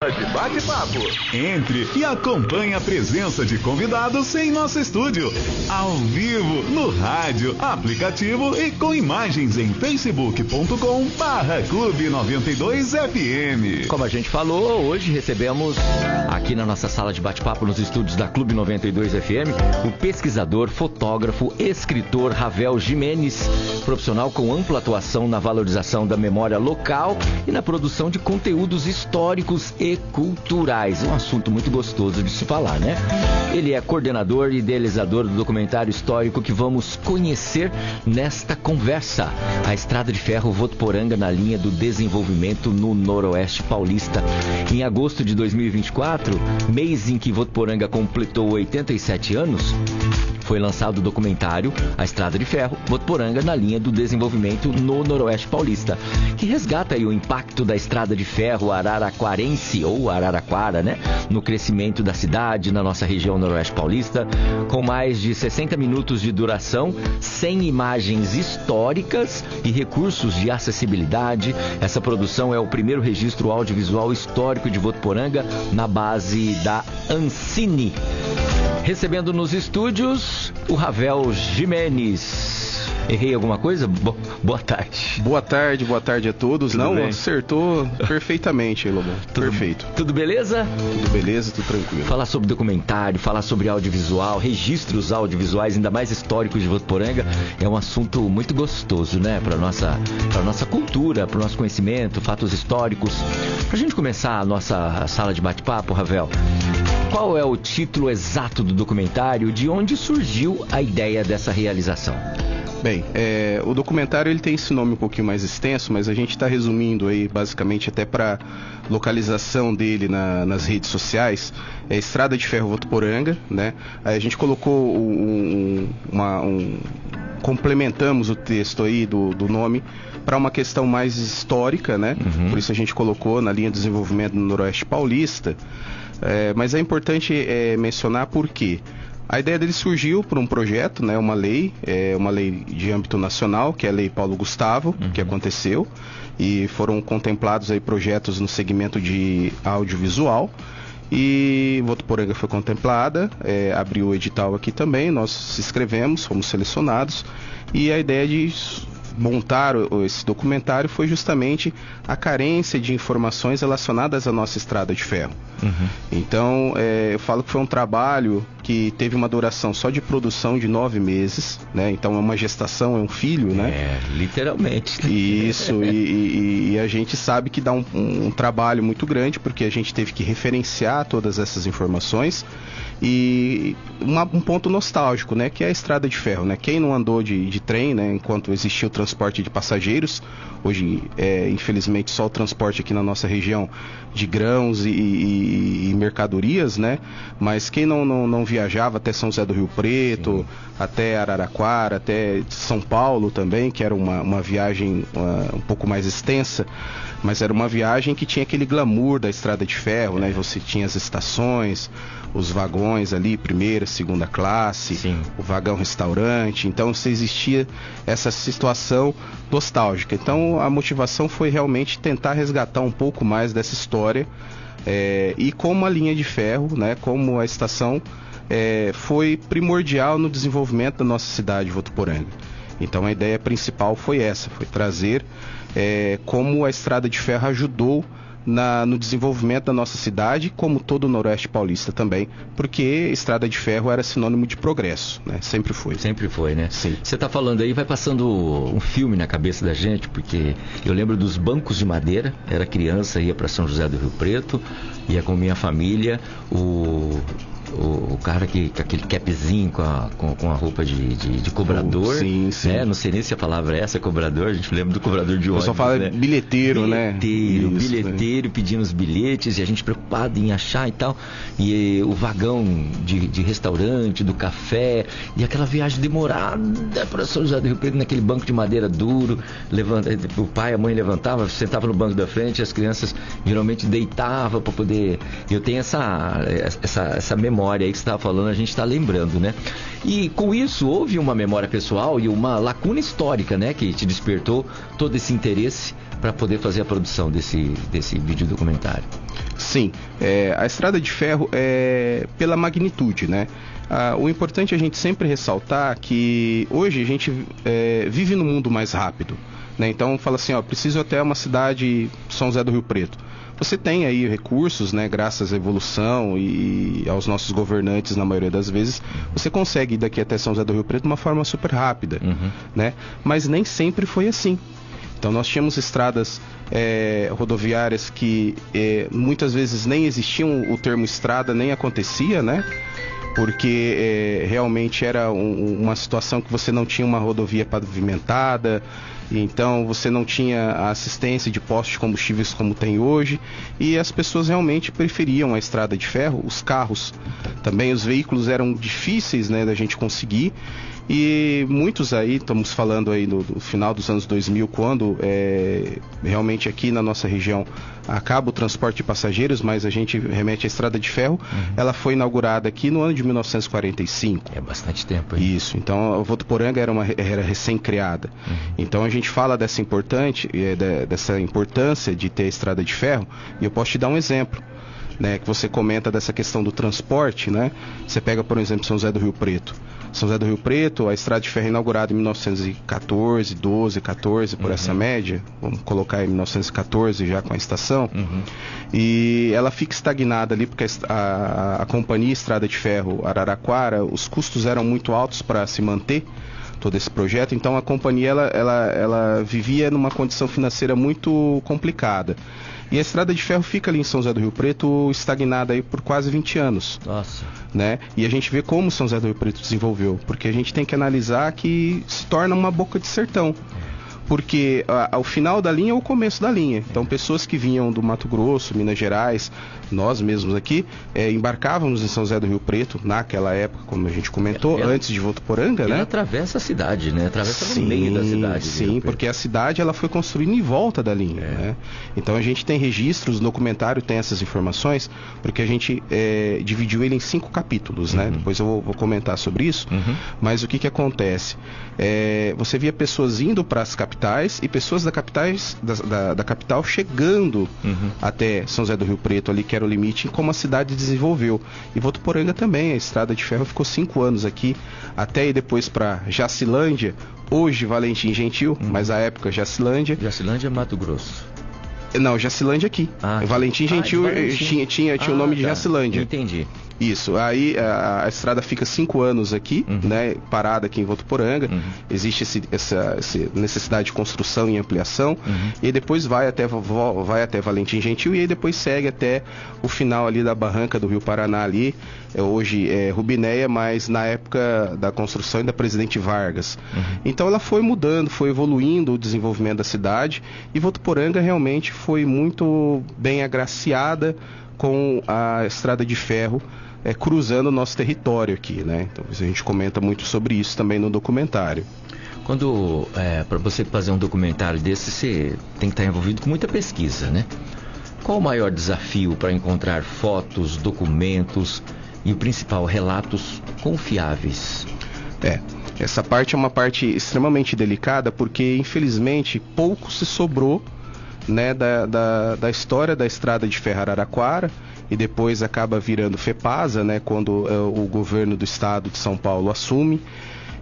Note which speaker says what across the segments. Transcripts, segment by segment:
Speaker 1: Bate-papo.
Speaker 2: Entre e acompanhe a presença de convidados em nosso estúdio, ao vivo, no rádio, aplicativo e com imagens em facebook.com/Clube 92 FM.
Speaker 3: Como a gente falou, hoje recebemos aqui na nossa sala de bate-papo nos estúdios da Clube 92 FM o pesquisador, fotógrafo, escritor Ravel Jimenez, profissional com ampla atuação na valorização da memória local e na produção de conteúdos históricos e culturais. Um assunto muito gostoso de se falar, né? Ele é coordenador e idealizador do documentário histórico que vamos conhecer nesta conversa. A Estrada de Ferro Votuporanga na linha do desenvolvimento no Noroeste Paulista. Em agosto de 2024, mês em que Votuporanga completou 87 anos, foi lançado o documentário A Estrada de Ferro Votuporanga na linha do desenvolvimento no Noroeste Paulista, que resgata aí o impacto da Estrada de Ferro araraquarense ou Araraquara, né, no crescimento da cidade, na nossa região Noroeste Paulista, com mais de 60 minutos de duração, 100 imagens históricas e recursos de acessibilidade. Essa produção é o primeiro registro audiovisual histórico de Votuporanga na base da Ancine. Recebendo nos estúdios o Ravel Jimenez. Errei alguma coisa? Boa tarde.
Speaker 4: Boa tarde a todos.
Speaker 3: Tudo bem?
Speaker 4: Acertou perfeitamente, Lobão. Perfeito.
Speaker 3: Tudo beleza?
Speaker 4: Tudo beleza, tudo tranquilo.
Speaker 3: Falar sobre documentário, falar sobre audiovisual, registros audiovisuais, ainda mais históricos de Votuporanga, é um assunto muito gostoso, né? Para nossa cultura, para o nosso conhecimento, fatos históricos. Pra gente começar a nossa sala de bate-papo, Ravel, qual é o título exato do documentário? De onde surgiu a ideia dessa realização?
Speaker 4: Bem, o documentário ele tem esse nome um pouquinho mais extenso, mas a gente está resumindo aí basicamente até para localização dele nas redes sociais. É Estrada de Ferro Votuporanga, né? Aí a gente colocou complementamos o texto aí do nome para uma questão mais histórica, né? Uhum. Por isso a gente colocou na linha de desenvolvimento no Noroeste Paulista. Mas é importante mencionar por quê. A ideia dele surgiu por um projeto, né, uma lei de âmbito nacional, que é a Lei Paulo Gustavo, que aconteceu, e foram contemplados aí projetos no segmento de audiovisual, e Votuporanga foi contemplada, abriu o edital aqui também, nós se inscrevemos, fomos selecionados, e a ideia de montar esse documentário foi justamente a carência de informações relacionadas à nossa estrada de ferro. Uhum. Então, eu falo que foi um trabalho que teve uma duração só de produção de 9 meses, né? Então é uma gestação, é um filho, né?
Speaker 3: Literalmente.
Speaker 4: Isso, e a gente sabe que dá um trabalho muito grande, porque a gente teve que referenciar todas essas informações. E um ponto nostálgico, né, que é a estrada de ferro, né? Quem não andou de trem, né, enquanto existia o transporte de passageiros, hoje infelizmente só o transporte aqui na nossa região de grãos e mercadorias, né? Mas quem não viajava até São José do Rio Preto, sim, até Araraquara, até São Paulo também, que era uma viagem um pouco mais extensa, mas era uma viagem que tinha aquele glamour da estrada de ferro, né? Você tinha as estações, os vagões ali, primeira, segunda classe, sim, o vagão restaurante. Então você existia essa situação nostálgica. Então a motivação foi realmente tentar resgatar um pouco mais dessa história, e como a linha de ferro, né, como a estação foi primordial no desenvolvimento da nossa cidade, Votuporanga. Então a ideia principal foi essa, foi trazer como a estrada de ferro ajudou no desenvolvimento da nossa cidade, como todo o Noroeste Paulista também, porque estrada de ferro era sinônimo de progresso, né? Sempre foi.
Speaker 3: Sempre foi, né?
Speaker 4: Sim.
Speaker 3: Você está falando aí, vai passando um filme na cabeça da gente, porque eu lembro dos bancos de madeira, era criança, ia para São José do Rio Preto, ia com minha família, o cara com aquele capzinho com a roupa de cobrador,
Speaker 4: sim, sim.
Speaker 3: Né? Não sei nem se a palavra é essa, cobrador, a gente lembra do cobrador de ônibus.
Speaker 4: Eu só falo,
Speaker 3: né?
Speaker 4: bilheteiro, né?
Speaker 3: Bilheteiro, pedindo os bilhetes, e a gente preocupado em achar e tal, e o vagão de restaurante, do café, e aquela viagem demorada para São José do Rio Preto, naquele banco de madeira duro, o pai e a mãe levantavam, sentavam no banco da frente, as crianças geralmente deitavam para poder... Eu tenho essa memória memória aí que você estava falando, a gente está lembrando, né? E com isso, houve uma memória pessoal e uma lacuna histórica, né? Que te despertou todo esse interesse para poder fazer a produção desse vídeo documentário.
Speaker 4: Sim, a Estrada de Ferro é pela magnitude, né? O importante é a gente sempre ressaltar que hoje a gente vive num mundo mais rápido, né? Então fala assim, preciso até uma cidade, São José do Rio Preto. Você tem aí recursos, né, graças à evolução e aos nossos governantes, na maioria das vezes, você consegue ir daqui até São José do Rio Preto de uma forma super rápida, né? Mas nem sempre foi assim. Então nós tínhamos estradas rodoviárias que muitas vezes nem existiam, o termo estrada nem acontecia, né? Porque realmente era uma situação que você não tinha uma rodovia pavimentada, então você não tinha a assistência de postos de combustíveis como tem hoje, e as pessoas realmente preferiam a estrada de ferro. Os carros também, os veículos eram difíceis, né, da gente conseguir, e muitos aí, estamos falando aí no final dos anos 2000, quando realmente aqui na nossa região acaba o transporte de passageiros, mas a gente remete à estrada de ferro. Ela foi inaugurada aqui no ano de 1945.
Speaker 3: É bastante tempo aí.
Speaker 4: Isso, então a Votuporanga era recém-criada. Então a gente fala dessa importância de ter a estrada de ferro, e eu posso te dar um exemplo, né, que você comenta dessa questão do transporte, né? Você pega, por exemplo, São José do Rio Preto. São José do Rio Preto, a estrada de ferro é inaugurada em 1914, 12, 14, por essa média. Vamos colocar em 1914 já com a estação. E ela fica estagnada ali porque a companhia Estrada de Ferro Araraquara, os custos eram muito altos para se manter todo esse projeto. Então a companhia ela vivia numa condição financeira muito complicada. E a Estrada de Ferro fica ali em São José do Rio Preto estagnada aí por quase 20 anos.
Speaker 3: Nossa.
Speaker 4: Né? E a gente vê como São José do Rio Preto desenvolveu, porque a gente tem que analisar que se torna uma boca de sertão. Porque ao final da linha é o começo da linha. Então pessoas que vinham do Mato Grosso, Minas Gerais, nós mesmos aqui, embarcávamos em São José do Rio Preto, naquela época, como a gente comentou, antes de Votuporanga, né?
Speaker 3: Ela atravessa a cidade, né? Atravessa no meio da cidade.
Speaker 4: Sim, porque a cidade ela foi construída em volta da linha, né? Então a gente tem registros, o documentário tem essas informações, porque a gente dividiu ele em 5 capítulos, né? Depois eu vou comentar sobre isso, mas o que acontece? Você via pessoas indo para as capitais e pessoas da capital chegando até São José do Rio Preto, ali que era o limite, em como a cidade desenvolveu. E Votuporanga também, a estrada de ferro ficou 5 anos aqui, até ir depois para Jacilândia, hoje Valentim Gentil, mas à época Jacilândia.
Speaker 3: Jacilândia é Mato Grosso.
Speaker 4: Não, Jacilândia aqui. Valentim Gentil tinha o nome de Jacilândia.
Speaker 3: Entendi.
Speaker 4: Isso, aí a estrada fica 5 anos aqui, né, parada aqui em Votuporanga. Existe essa necessidade de construção e ampliação, e aí depois vai até Valentim Gentil, e aí depois segue até o final ali da barranca do Rio Paraná ali, hoje é Rubinéia, mas na época da construção ainda Presidente Vargas. Então ela foi mudando, foi evoluindo o desenvolvimento da cidade, e Votuporanga realmente foi muito bem agraciada com a estrada de ferro cruzando o nosso território aqui, né? Então a gente comenta muito sobre isso também no documentário.
Speaker 3: Quando, para você fazer um documentário desse, você tem que estar envolvido com muita pesquisa, né? Qual o maior desafio para encontrar fotos, documentos e o principal, relatos confiáveis?
Speaker 4: Essa parte é uma parte extremamente delicada, porque infelizmente pouco se sobrou, né, da história da estrada de ferro Araraquara, e depois acaba virando FEPASA, né, quando o governo do estado de São Paulo assume.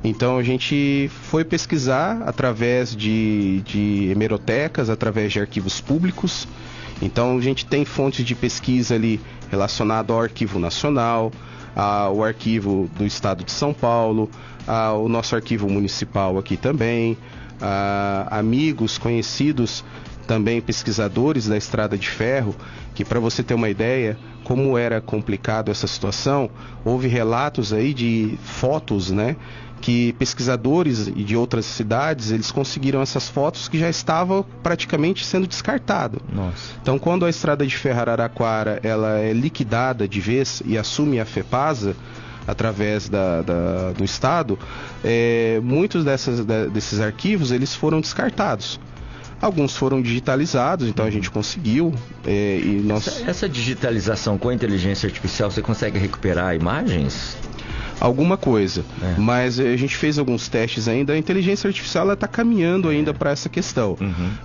Speaker 4: Então a gente foi pesquisar através de hemerotecas, através de arquivos públicos. Então a gente tem fontes de pesquisa ali relacionadas ao Arquivo Nacional, ao Arquivo do Estado de São Paulo, ao nosso Arquivo Municipal aqui também, amigos, conhecidos, também pesquisadores da Estrada de Ferro, que, para você ter uma ideia como era complicado essa situação, houve relatos aí de fotos, né, que pesquisadores de outras cidades, eles conseguiram essas fotos que já estavam praticamente sendo descartado.
Speaker 3: Nossa.
Speaker 4: Então, quando a Estrada de Ferro Araraquara ela é liquidada de vez e assume a FEPASA através do Estado, muitos desses arquivos eles foram descartados. Alguns foram digitalizados, então a gente conseguiu. E nós...
Speaker 3: Essa digitalização com a inteligência artificial, você consegue recuperar imagens?
Speaker 4: Alguma coisa, mas a gente fez alguns testes ainda. A inteligência artificial está caminhando ainda para essa questão.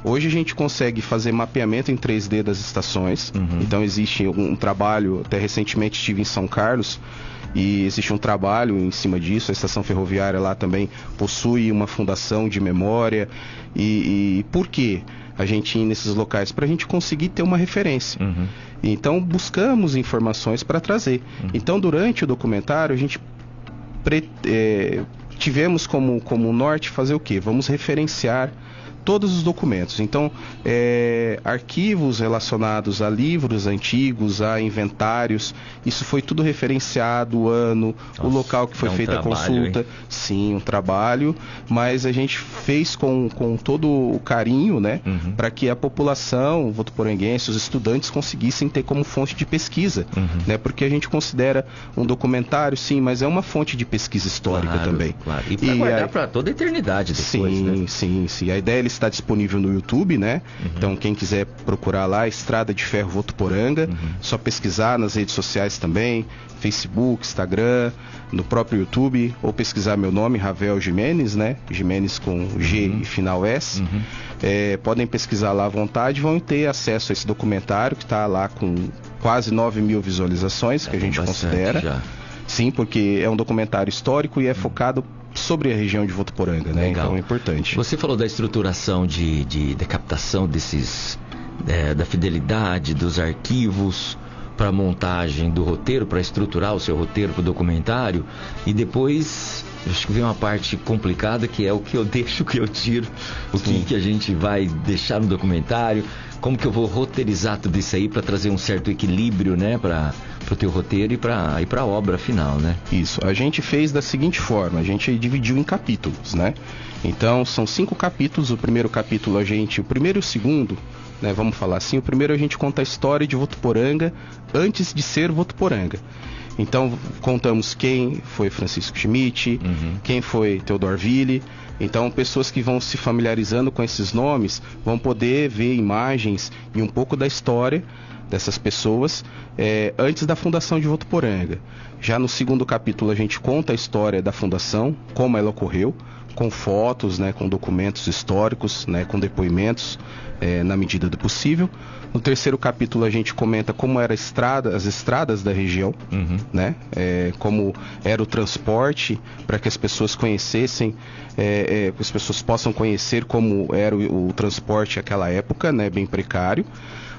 Speaker 4: Hoje a gente consegue fazer mapeamento em 3D das estações. Então existe um trabalho, até recentemente estive em São Carlos, e existe um trabalho em cima disso. A estação ferroviária lá também possui uma fundação de memória. E por quê? A gente ir nesses locais para a gente conseguir ter uma referência. Então buscamos informações para trazer. Então durante o documentário a gente tivemos como norte fazer o quê? Vamos referenciar todos os documentos. Então, arquivos relacionados a livros antigos, a inventários, isso foi tudo referenciado, o ano, o local que foi feita a consulta. Hein? Sim, um trabalho, mas a gente fez com todo o carinho, né, para que a população votuporanguense, os estudantes conseguissem ter como fonte de pesquisa, né, porque a gente considera um documentário, sim, mas é uma fonte de pesquisa histórica também.
Speaker 3: Claro. E para guardar para toda a eternidade depois,
Speaker 4: sim, sim. A ideia está disponível no YouTube, né? Então quem quiser procurar lá, Estrada de Ferro Votuporanga, só pesquisar nas redes sociais também, Facebook, Instagram, no próprio YouTube, ou pesquisar meu nome, Ravel Jimenez, né? Jimenez com G e final S. Podem pesquisar lá à vontade, vão ter acesso a esse documentário que está lá com quase 9.000 visualizações, que a gente considera. Já. Sim, porque é um documentário histórico e é focado sobre a região de Votuporanga, né?
Speaker 3: Legal.
Speaker 4: Então é importante.
Speaker 3: Você falou da estruturação de captação desses, da fidelidade dos arquivos para a montagem do roteiro, para estruturar o seu roteiro para o documentário, e depois acho que vem uma parte complicada, que é o que eu deixo, o que eu tiro, o que a gente vai deixar no documentário, como que eu vou roteirizar tudo isso aí para trazer um certo equilíbrio, né, para o teu roteiro e para a obra final, né?
Speaker 4: Isso, a gente fez da seguinte forma, a gente dividiu em capítulos, né? Então são 5 capítulos. O primeiro capítulo o primeiro e o segundo, né, vamos falar assim, o primeiro a gente conta a história de Votuporanga antes de ser Votuporanga. Então contamos quem foi Francisco Schmidt, quem foi Theodor Ville. Então pessoas que vão se familiarizando com esses nomes vão poder ver imagens e um pouco da história dessas pessoas antes da fundação de Votuporanga. Já no segundo capítulo a gente conta a história da fundação, como ela ocorreu, com fotos, né, com documentos históricos, né, com depoimentos na medida do possível. No terceiro capítulo a gente comenta como era as estradas da região, né, como era o transporte, para que as pessoas conhecessem, que as pessoas possam conhecer como era o transporte naquela época, né, bem precário.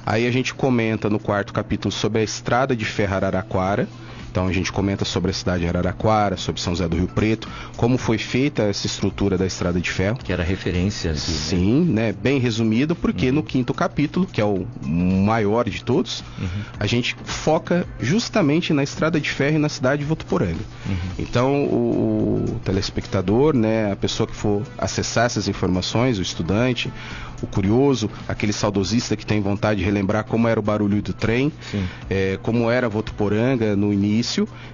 Speaker 4: Aí a gente comenta no quarto capítulo sobre a estrada de ferro Araraquara. Então a gente comenta sobre a cidade de Araraquara, sobre São José do Rio Preto, como foi feita essa estrutura da estrada de ferro.
Speaker 3: Que era referência aqui,
Speaker 4: sim, né? Bem resumido, porque no quinto capítulo, que é o maior de todos, a gente foca justamente na estrada de ferro e na cidade de Votuporanga. Então o telespectador, né, a pessoa que for acessar essas informações, o estudante, o curioso, aquele saudosista que tem vontade de relembrar como era o barulho do trem, como era Votuporanga no início,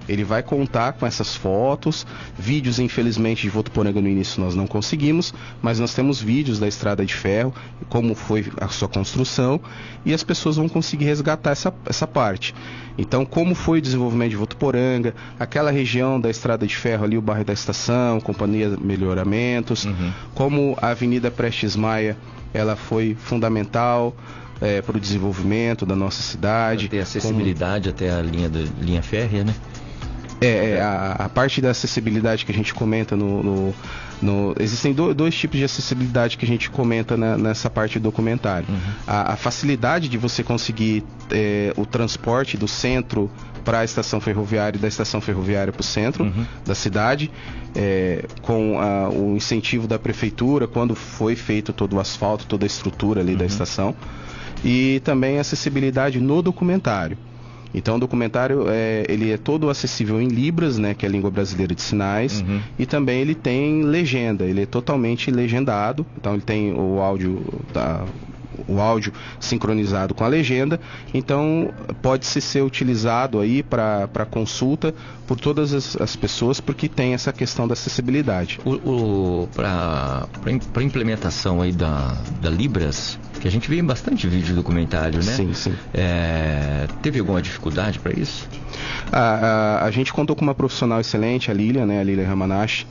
Speaker 4: ele vai contar com essas fotos, vídeos. Infelizmente de Votuporanga no início nós não conseguimos, mas nós temos vídeos da estrada de ferro, como foi a sua construção, e as pessoas vão conseguir resgatar essa parte. Então, como foi o desenvolvimento de Votuporanga, aquela região da estrada de ferro ali, o bairro da Estação, Companhia Melhoramentos, como a Avenida Prestes Maia, ela foi fundamental para o desenvolvimento da nossa cidade.
Speaker 3: Pra ter acessibilidade até a linha férrea, né?
Speaker 4: A parte da acessibilidade que a gente comenta existem dois tipos de acessibilidade que a gente comenta nessa parte do documentário. A facilidade de você conseguir o transporte do centro para a estação ferroviária e da estação ferroviária para o centro da cidade, com o incentivo da prefeitura, quando foi feito todo o asfalto, toda a estrutura ali da estação, e também a acessibilidade no documentário. Então o documentário ele é todo acessível em Libras, né, que é a língua brasileira de sinais, e também ele tem legenda, ele é totalmente legendado. Então ele tem o áudio o áudio sincronizado com a legenda. Então pode ser utilizado aí para consulta por todas as pessoas, porque tem essa questão da acessibilidade.
Speaker 3: Para implementação aí da Libras, que a gente vê bastante vídeo documentário, né?
Speaker 4: Sim, sim.
Speaker 3: Teve alguma dificuldade para isso?
Speaker 4: A gente contou com uma profissional excelente, a Lilian, né? A Lilian Ramanashi,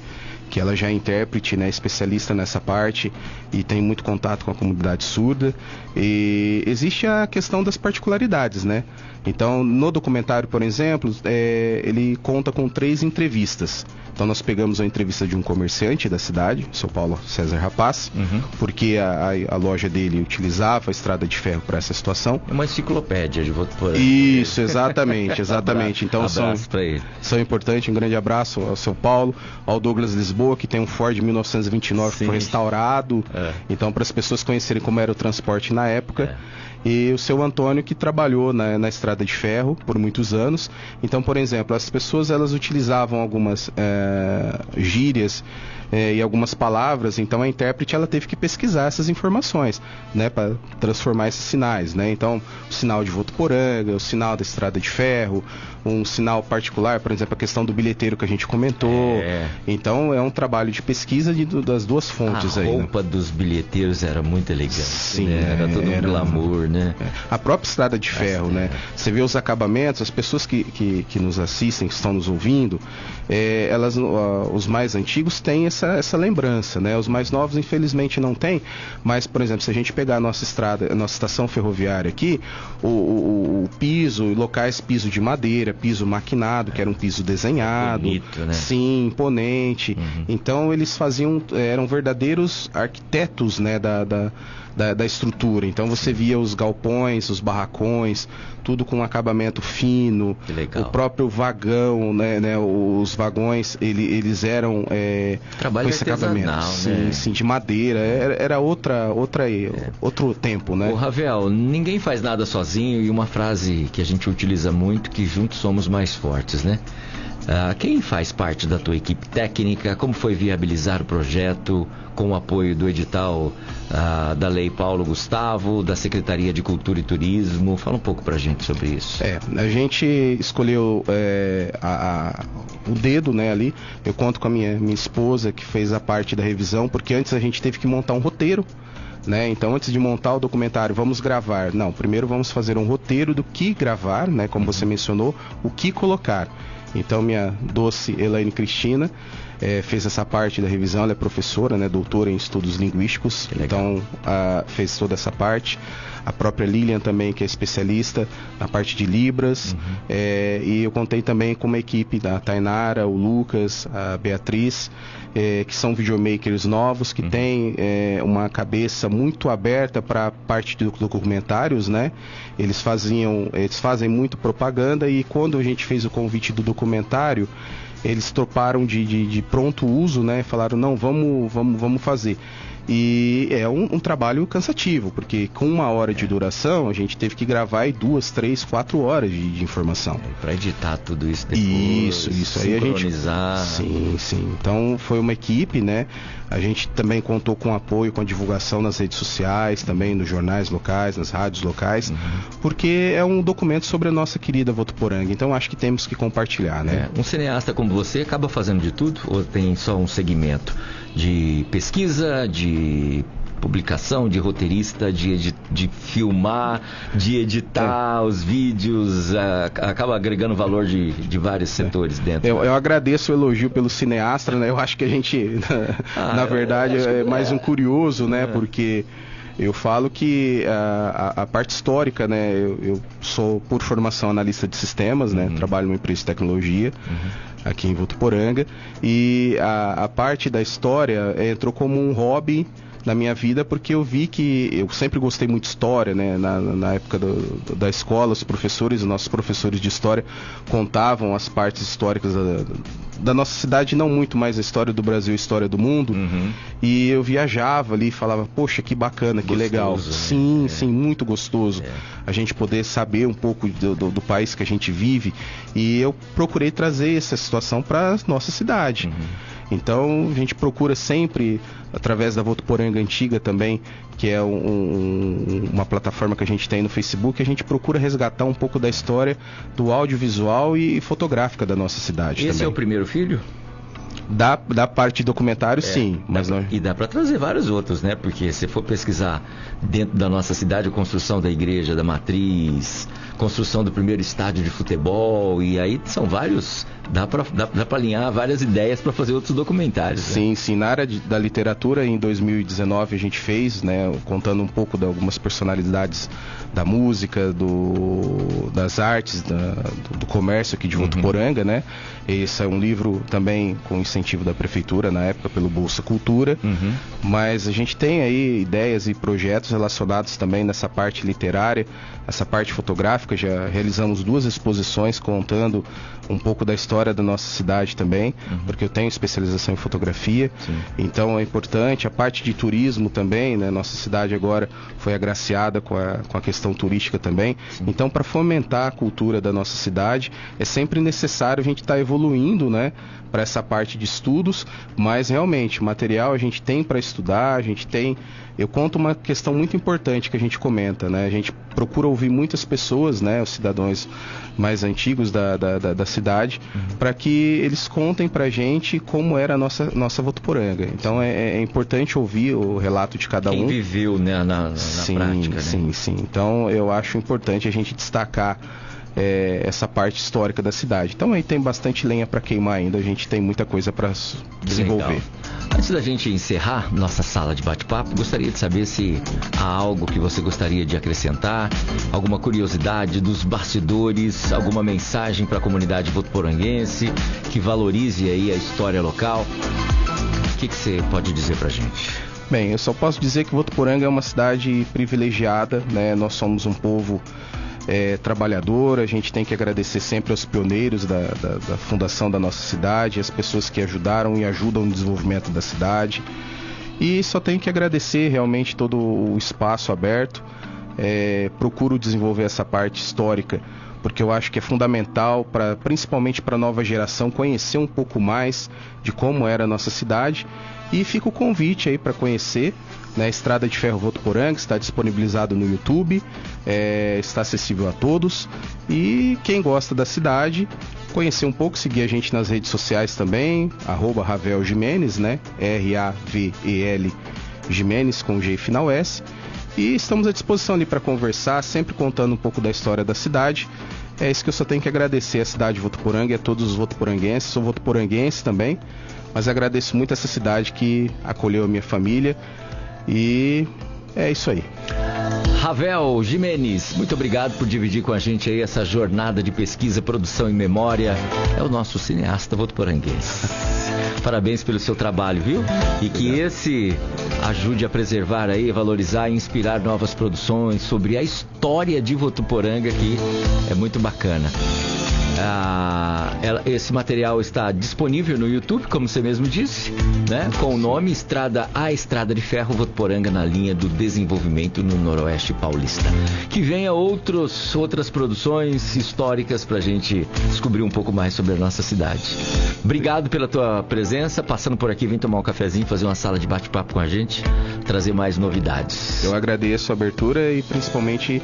Speaker 4: que ela já é intérprete, né, especialista nessa parte e tem muito contato com a comunidade surda. E existe a questão das particularidades, né? Então, no documentário, por exemplo, ele conta com 3 entrevistas. Então, nós pegamos a entrevista de um comerciante da cidade, São Paulo César Rapaz, porque a loja dele utilizava a estrada de ferro para essa situação.
Speaker 3: É uma enciclopédia de Votuporanga.
Speaker 4: Isso, exatamente, exatamente. Então,
Speaker 3: abraço para ele.
Speaker 4: São importantes, um grande abraço ao São Paulo, ao Douglas Lisboa, que tem um Ford 1929 que foi restaurado. Então, para as pessoas conhecerem como era o transporte na época. E o seu Antônio, que trabalhou na estrada de ferro por muitos anos. Então, por exemplo, as pessoas elas utilizavam algumas gírias e algumas palavras. Então a intérprete ela teve que pesquisar essas informações, né, para transformar esses sinais, né? Então o sinal de Votuporanga, o sinal da estrada de ferro, um sinal particular, por exemplo, a questão do bilheteiro que a gente comentou. Então é um trabalho de pesquisa das duas fontes aí.
Speaker 3: A roupa dos bilheteiros era muito elegante.
Speaker 4: Sim,
Speaker 3: né? Era todo um glamour, né?
Speaker 4: A própria estrada de ferro, né? Você vê os acabamentos, as pessoas que nos assistem, que estão nos ouvindo, os mais antigos têm essa lembrança, né? Os mais novos, infelizmente, não têm. Mas, por exemplo, se a gente pegar a nossa estrada, a nossa estação ferroviária aqui, o piso, locais piso de madeira, piso maquinado, que era um piso desenhado.
Speaker 3: Bonito, né?
Speaker 4: Sim, imponente. Então, eles eram verdadeiros arquitetos, né, da estrutura. Então você via os galpões, os barracões, tudo com acabamento fino.
Speaker 3: Que legal.
Speaker 4: O próprio vagão, né, os vagões, eles eram
Speaker 3: trabalho
Speaker 4: com esse acabamento,
Speaker 3: né?
Speaker 4: sim, de madeira. Era outro tempo, né?
Speaker 3: Ô, Ravel, ninguém faz nada sozinho, e uma frase que a gente utiliza muito, que juntos somos mais fortes, né? Quem faz parte da tua equipe técnica? Como foi viabilizar o projeto com o apoio do edital da Lei Paulo Gustavo, da Secretaria de Cultura e Turismo? Fala um pouco pra gente sobre isso.
Speaker 4: A gente escolheu o dedo, né, ali. Eu conto com a minha esposa, que fez a parte da revisão, porque antes a gente teve que montar um roteiro, né? Então, antes de montar o documentário, vamos gravar. Não, primeiro vamos fazer um roteiro do que gravar, né? Como você mencionou, o que colocar. Então, minha doce Elaine Cristina fez essa parte da revisão. Ela é professora, né, doutora em estudos linguísticos. Então, fez toda essa parte. A própria Lilian também, que é especialista na parte de Libras. E eu contei também com uma equipe da Tainara, o Lucas, a Beatriz, que são videomakers novos, que têm uma cabeça muito aberta para a parte de documentários, né? Eles fazem muito propaganda, e quando a gente fez o convite do documentário, eles toparam de pronto uso, né? Falaram, não, vamos fazer. E é um trabalho cansativo, porque com 1 hora de duração, a gente teve que gravar 2, 3, 4 horas de informação.
Speaker 3: Para editar tudo isso depois.
Speaker 4: Isso. Aí a gente... Sim. Então foi uma equipe, né? A gente também contou com apoio, com a divulgação nas redes sociais, também nos jornais locais, nas rádios locais, porque é um documento sobre a nossa querida Votuporanga. Então acho que temos que compartilhar, né?
Speaker 3: Um cineasta como você acaba fazendo de tudo, ou tem só um segmento de pesquisa, de publicação, de roteirista, de filmar, de editar os vídeos, acaba agregando valor de vários setores dentro.
Speaker 4: Eu agradeço o elogio pelo cineasta, né? Eu acho que a gente, na verdade, é mais um curioso, né? Porque eu falo que a parte histórica, né? Eu sou, por formação, analista de sistemas, né? Trabalho numa empresa de tecnologia aqui em Votuporanga, e a parte da história entrou como um hobby na minha vida, porque eu vi que eu sempre gostei muito de história, né? Na época da escola, os nossos professores de história contavam as partes históricas da nossa cidade, não muito mais a história do Brasil, a história do mundo. E eu viajava ali e falava, poxa, que bacana, que legal. Sim, muito gostoso a gente poder saber um pouco do país que a gente vive. E eu procurei trazer essa situação para a nossa cidade. Então a gente procura sempre, através da Votuporanga Antiga também, que é uma plataforma que a gente tem no Facebook, a gente procura resgatar um pouco da história do audiovisual e fotográfica da nossa cidade.
Speaker 3: Esse
Speaker 4: também.
Speaker 3: É o primeiro filho?
Speaker 4: Da parte de documentário, sim. Mas não...
Speaker 3: E dá para trazer vários outros, né? Porque se for pesquisar dentro da nossa cidade, a construção da igreja, da matriz, construção do primeiro estádio de futebol, e aí são vários... Dá para alinhar várias ideias para fazer outros documentários.
Speaker 4: Sim, né? Sim. Na área da literatura, em 2019, a gente fez, né? Contando um pouco de algumas personalidades da música, das artes, do comércio aqui de Votuporanga, né? Esse é um livro também com incentivo da prefeitura, na época, pelo Bolsa Cultura. Mas a gente tem aí ideias e projetos relacionados também nessa parte literária, essa parte fotográfica. Já realizamos 2 exposições contando um pouco da história da nossa cidade também, porque eu tenho especialização em fotografia. Sim. Então é importante. A parte de turismo também, né? Nossa cidade agora foi agraciada com a questão turística também. Sim. Então, para fomentar a cultura da nossa cidade, é sempre necessário a gente estar evoluindo, né? Para essa parte de estudos, mas realmente material a gente tem para estudar, a gente tem... Eu conto uma questão muito importante que a gente comenta, né? A gente procura ouvir muitas pessoas, né? Os cidadãos mais antigos da cidade, para que eles contem pra gente como era a nossa Votuporanga. Então é importante ouvir o relato de cada um.
Speaker 3: Quem viveu, né, na prática, né?
Speaker 4: Sim. Então eu acho importante a gente destacar essa parte histórica da cidade. Então aí tem bastante lenha para queimar ainda, a gente tem muita coisa para desenvolver.
Speaker 3: Então, antes da gente encerrar nossa sala de bate-papo, gostaria de saber se há algo que você gostaria de acrescentar, alguma curiosidade dos bastidores, alguma mensagem para a comunidade votuporanguense que valorize aí a história local. O que você pode dizer para a gente?
Speaker 4: Bem, eu só posso dizer que Votuporanga é uma cidade privilegiada, né? Nós somos um povo trabalhador, a gente tem que agradecer sempre aos pioneiros da fundação da nossa cidade, as pessoas que ajudaram e ajudam no desenvolvimento da cidade, e só tenho que agradecer realmente todo o espaço aberto. Procuro desenvolver essa parte histórica, porque eu acho que é fundamental, principalmente para a nova geração, conhecer um pouco mais de como era a nossa cidade, e fica o convite aí para conhecer, né? Estrada de Ferro Votuporanga está disponibilizado no YouTube, está acessível a todos, e quem gosta da cidade, conhecer um pouco, seguir a gente nas redes sociais também, @Ravel Jimenez, né? RAVEL Jimenez com G final S, e estamos à disposição ali para conversar, sempre contando um pouco da história da cidade. É isso que eu só tenho que agradecer à cidade de Votuporanga e a todos os votuporanguenses. Sou votuporanguense também, mas agradeço muito essa cidade que acolheu a minha família, e é isso aí.
Speaker 3: Ravel Jimenez, muito obrigado por dividir com a gente aí essa jornada de pesquisa, produção e memória. É o nosso cineasta votuporanguense. Parabéns pelo seu trabalho, viu? E que esse ajude a preservar aí, valorizar e inspirar novas produções sobre a história de Votuporanga, que é muito bacana. Esse material está disponível no YouTube, como você mesmo disse, né? Com o nome Estrada de Ferro Votuporanga na linha do desenvolvimento no Noroeste Paulista. Que venha outras produções históricas para a gente descobrir um pouco mais sobre a nossa cidade. Obrigado pela tua presença, passando por aqui, vem tomar um cafezinho, fazer uma sala de bate-papo com a gente, trazer mais novidades.
Speaker 4: Eu agradeço a abertura e principalmente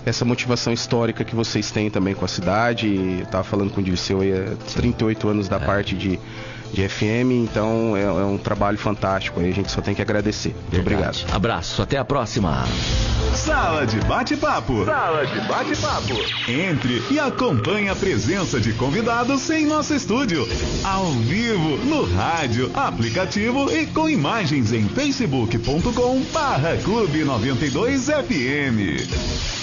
Speaker 4: essa motivação histórica que vocês têm também com a cidade. Eu estava falando com o Dirceu aí, 38 anos da parte de FM, então é um trabalho fantástico aí, a gente só tem que agradecer. Muito obrigado.
Speaker 3: Abraço, até a próxima.
Speaker 2: Sala de bate-papo.
Speaker 1: Sala de bate-papo.
Speaker 2: Entre e acompanhe a presença de convidados em nosso estúdio, ao vivo, no rádio, aplicativo e com imagens em facebook.com/Clube 92 FM.